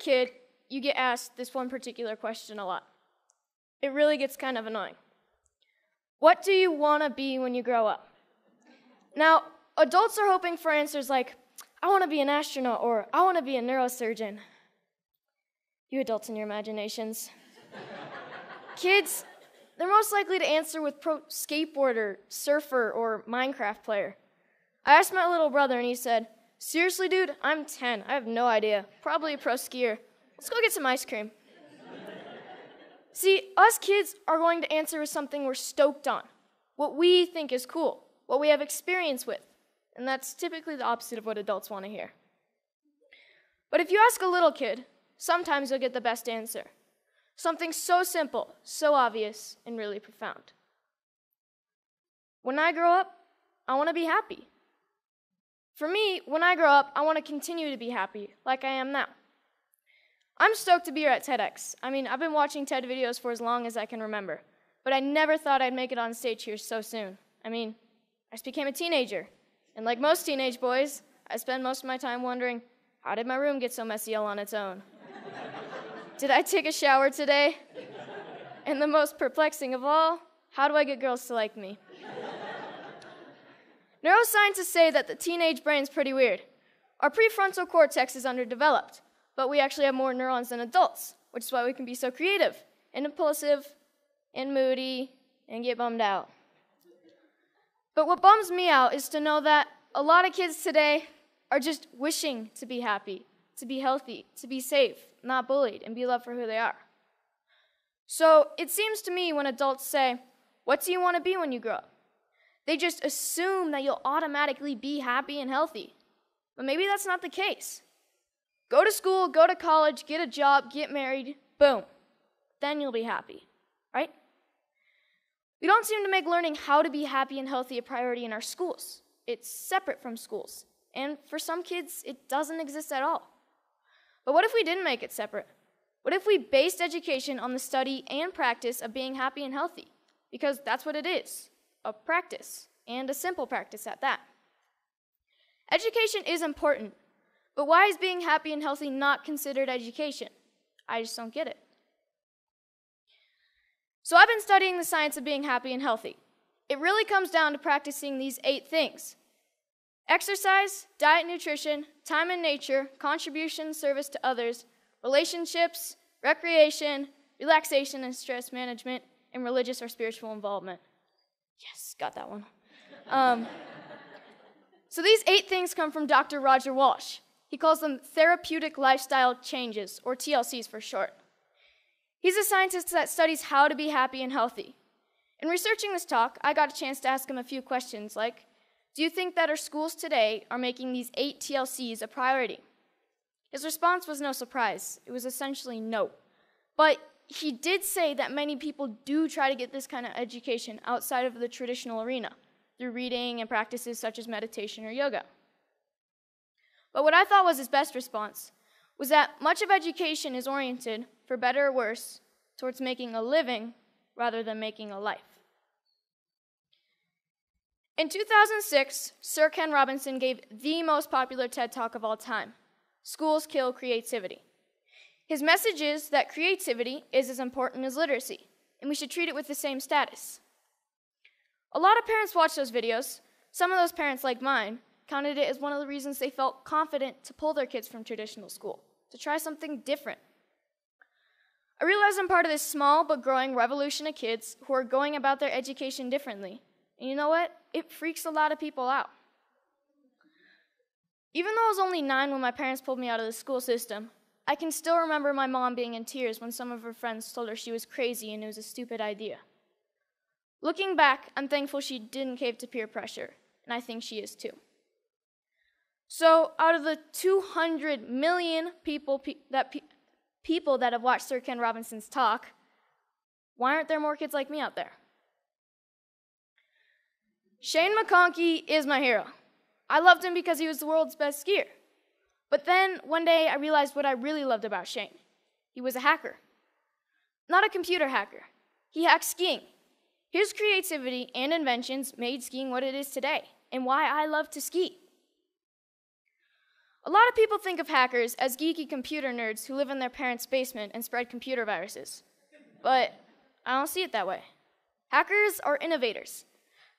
kid, you get asked this one particular question a lot. It really gets kind of annoying. What do you want to be when you grow up? Now, adults are hoping for answers like, I want to be an astronaut, or I want to be a neurosurgeon. You adults and your imaginations. Kids, they're most likely to answer with pro skateboarder, surfer, or Minecraft player. I asked my little brother, and he said, seriously, dude, I'm 10. I have no idea. Probably a pro skier. Let's go get some ice cream. See, us kids are going to answer with something we're stoked on, what we think is cool, what we have experience with, and that's typically the opposite of what adults want to hear. But if you ask a little kid, sometimes you'll get the best answer, something so simple, so obvious, and really profound. When I grow up, I want to be happy. For me, when I grow up, I want to continue to be happy, like I am now. I'm stoked to be here at TEDx. I mean, I've been watching TED videos for as long as I can remember, but I never thought I'd make it on stage here so soon. I mean, I just became a teenager, and like most teenage boys, I spend most of my time wondering, how did my room get so messy all on its own? Did I take a shower today? And the most perplexing of all, how do I get girls to like me? Neuroscientists say that the teenage brain's pretty weird. Our prefrontal cortex is underdeveloped, but we actually have more neurons than adults, which is why we can be so creative and impulsive and moody and get bummed out. But what bums me out is to know that a lot of kids today are just wishing to be happy, to be healthy, to be safe, not bullied, and be loved for who they are. So it seems to me when adults say, what do you want to be when you grow up? They just assume that you'll automatically be happy and healthy. But maybe that's not the case. Go to school, go to college, get a job, get married, boom. Then you'll be happy, right? We don't seem to make learning how to be happy and healthy a priority in our schools. It's separate from schools. And for some kids, it doesn't exist at all. But what if we didn't make it separate? What if we based education on the study and practice of being happy and healthy? Because that's what it is, a practice, and a simple practice at that. Education is important, but why is being happy and healthy not considered education? I just don't get it. So I've been studying the science of being happy and healthy. It really comes down to practicing these 8 things: exercise, diet, nutrition, time in nature, contribution, service to others, relationships, recreation, relaxation and stress management, and religious or spiritual involvement. Yes, got that one. So these 8 things come from Dr. Roger Walsh. He calls them therapeutic lifestyle changes, or TLCs for short. He's a scientist that studies how to be happy and healthy. In researching this talk, I got a chance to ask him a few questions like, do you think that our schools today are making these 8 TLCs a priority? His response was no surprise. It was essentially no. But he did say that many people do try to get this kind of education outside of the traditional arena, through reading and practices such as meditation or yoga. But what I thought was his best response was that much of education is oriented, for better or worse, towards making a living rather than making a life. In 2006, Sir Ken Robinson gave the most popular TED Talk of all time, Schools Kill Creativity. His message is that creativity is as important as literacy, and we should treat it with the same status. A lot of parents watch those videos. Some of those parents, like mine, counted it as one of the reasons they felt confident to pull their kids from traditional school, to try something different. I realize I'm part of this small but growing revolution of kids who are going about their education differently. And you know what? It freaks a lot of people out. Even though I was only 9 when my parents pulled me out of the school system, I can still remember my mom being in tears when some of her friends told her she was crazy and it was a stupid idea. Looking back, I'm thankful she didn't cave to peer pressure, and I think she is too. So out of the 200 million people that have watched Sir Ken Robinson's talk, why aren't there more kids like me out there? Shane McConkey is my hero. I loved him because he was the world's best skier. But then one day I realized what I really loved about Shane. He was a hacker. Not a computer hacker. He hacked skiing. His creativity and inventions made skiing what it is today, and why I love to ski. A lot of people think of hackers as geeky computer nerds who live in their parents' basement and spread computer viruses. But I don't see it that way. Hackers are innovators.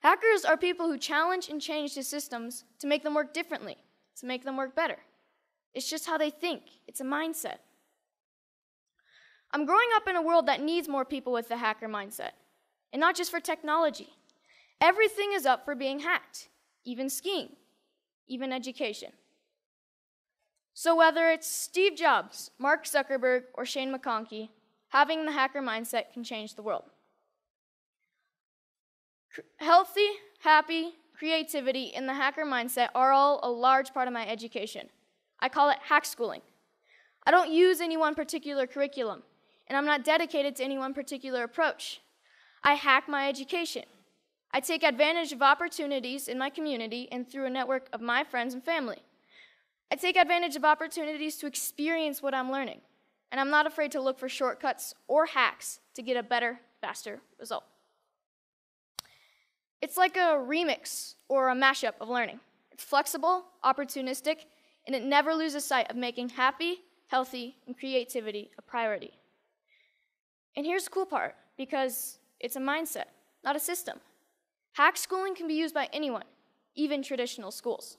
Hackers are people who challenge and change the systems to make them work differently, to make them work better. It's just how they think. It's a mindset. I'm growing up in a world that needs more people with the hacker mindset. And not just for technology. Everything is up for being hacked, even skiing, even education. So whether it's Steve Jobs, Mark Zuckerberg, or Shane McConkey, having the hacker mindset can change the world. Healthy, happy, creativity, and the hacker mindset are all a large part of my education. I call it hack schooling. I don't use any one particular curriculum, and I'm not dedicated to any one particular approach. I hack my education. I take advantage of opportunities in my community and through a network of my friends and family. I take advantage of opportunities to experience what I'm learning, and I'm not afraid to look for shortcuts or hacks to get a better, faster result. It's like a remix or a mashup of learning. It's flexible, opportunistic, and it never loses sight of making happy, healthy, and creativity a priority. And here's the cool part, because it's a mindset, not a system. Hack schooling can be used by anyone, even traditional schools.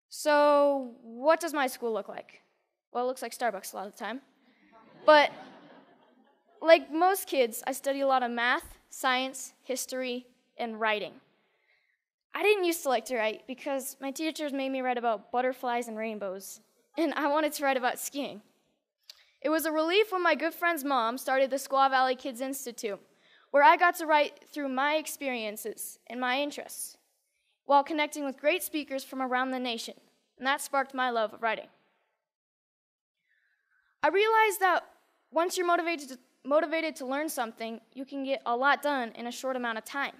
So what does my school look like? Well, it looks like Starbucks a lot of the time. But like most kids, I study a lot of math, science, history, and writing. I didn't used to like to write because my teachers made me write about butterflies and rainbows, and I wanted to write about skiing. It was a relief when my good friend's mom started the Squaw Valley Kids Institute, where I got to write through my experiences and my interests, while connecting with great speakers from around the nation, and that sparked my love of writing. I realized that once you're motivated to learn something, you can get a lot done in a short amount of time,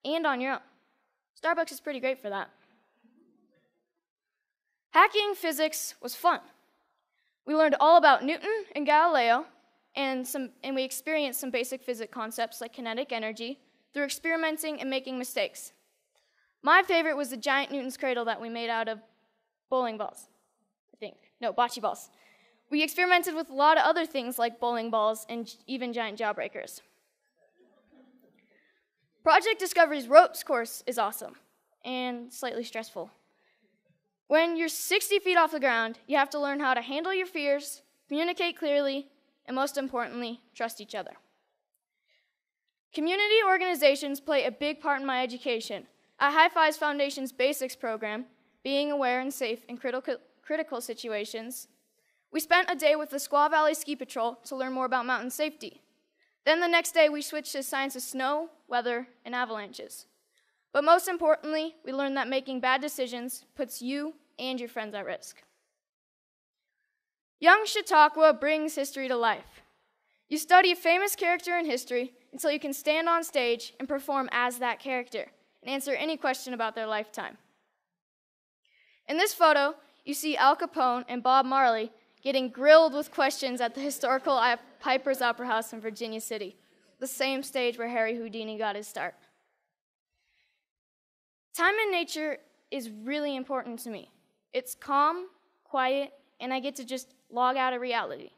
and on your own. Starbucks is pretty great for that. Hacking physics was fun. We learned all about Newton and Galileo, and we experienced some basic physics concepts like kinetic energy through experimenting and making mistakes. My favorite was the giant Newton's cradle that we made out of bowling balls, I think. No, bocce balls. We experimented with a lot of other things like bowling balls and even giant jawbreakers. Project Discovery's ropes course is awesome and slightly stressful. When you're 60 feet off the ground, you have to learn how to handle your fears, communicate clearly, and most importantly, trust each other. Community organizations play a big part in my education. At High Fives Foundation's Basics program, being aware and safe in critical situations, we spent a day with the Squaw Valley Ski Patrol to learn more about mountain safety. Then the next day, we switched to science of snow, weather, and avalanches. But most importantly, we learned that making bad decisions puts you and your friends at risk. Young Chautauqua brings history to life. You study a famous character in history until you can stand on stage and perform as that character and answer any question about their lifetime. In this photo, you see Al Capone and Bob Marley getting grilled with questions at the historical Piper's Opera House in Virginia City, the same stage where Harry Houdini got his start. Time in nature is really important to me. It's calm, quiet, and I get to just log out of reality.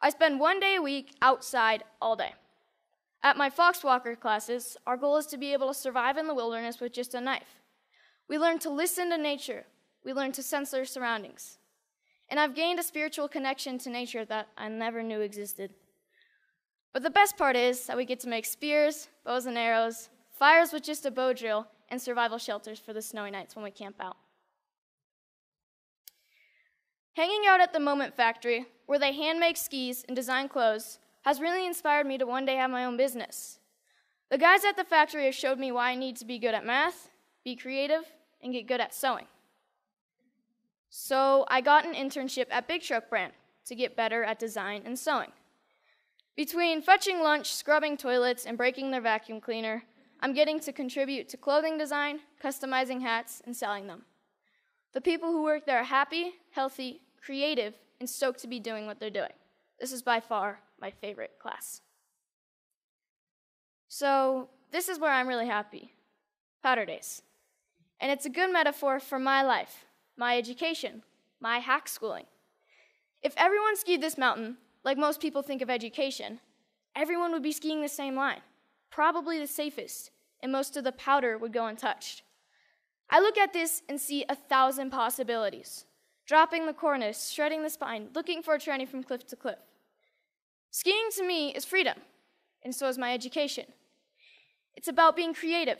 I spend 1 day a week outside all day. At my Foxwalker classes, our goal is to be able to survive in the wilderness with just a knife. We learn to listen to nature. We learn to sense our surroundings. And I've gained a spiritual connection to nature that I never knew existed. But the best part is that we get to make spears, bows and arrows, fires with just a bow drill, and survival shelters for the snowy nights when we camp out. Hanging out at the Moment Factory, where they hand make skis and design clothes, has really inspired me to one day have my own business. The guys at the factory have showed me why I need to be good at math, be creative, and get good at sewing. So I got an internship at Big Truck Brand to get better at design and sewing. Between fetching lunch, scrubbing toilets, and breaking their vacuum cleaner, I'm getting to contribute to clothing design, customizing hats, and selling them. The people who work there are happy, healthy, creative, and stoked to be doing what they're doing. This is by far my favorite class. So this is where I'm really happy. Powder days. And it's a good metaphor for my life, my education, my hack schooling. If everyone skied this mountain, like most people think of education, everyone would be skiing the same line, probably the safest, and most of the powder would go untouched. I look at this and see 1,000 possibilities. Dropping the cornice, shredding the spine, looking for a tranny from cliff to cliff. Skiing to me is freedom, and so is my education. It's about being creative,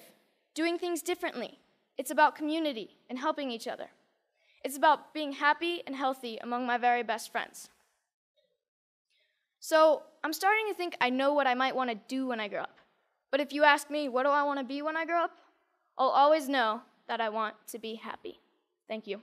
doing things differently. It's about community and helping each other. It's about being happy and healthy among my very best friends. So I'm starting to think I know what I might want to do when I grow up. But if you ask me, what do I want to be when I grow up? I'll always know that I want to be happy. Thank you.